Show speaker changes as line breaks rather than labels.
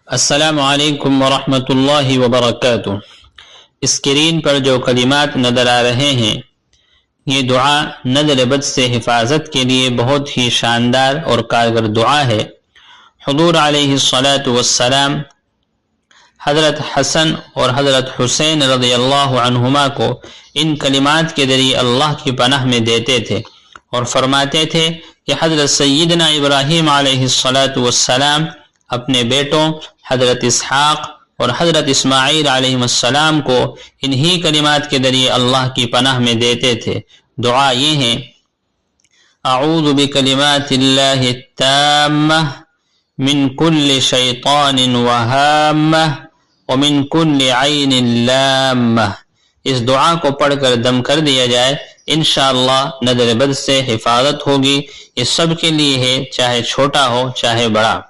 अस्सलामु अलैकुम वरहमतुल्लाहि वबरकातुह। स्क्रीन पर जो कलिमात नज़र आ रहे हैं, ये दुआ नज़र बद से हिफाजत के लिए बहुत ही शानदार और कारगर दुआ है। हुज़ूर अलैहिस्सलातु वस्सलाम हज़रत हसन और हज़रत हुसैन रज़ियल्लाहु अन्हुमा को इन कलिमात के ज़रिए अल्लाह की पनाह में देते थे और फरमाते थे कि हज़रत सय्यदना इब्राहीम अलैहिस्सलातु वस्सलाम अपने बेटों हज़रत इसहाक़ और हज़रत इस्माईल अलैहिस्सलाम को इन्हीं कलिमात के ज़रिए अल्लाह की पनाह में देते थे। दुआ ये है, अऊज़ु बिकलिमातिल्लाहि त्ताम्मह मिन कुल्लि शैतानिन व हाम्मह व मिन कुल्लि ऐनिन लाम्मह। इस दुआ को पढ़कर दम कर दिया जाए, इंशाअल्लाह नज़र बद से हिफाजत होगी। ये सब के लिए है, चाहे छोटा हो चाहे बड़ा।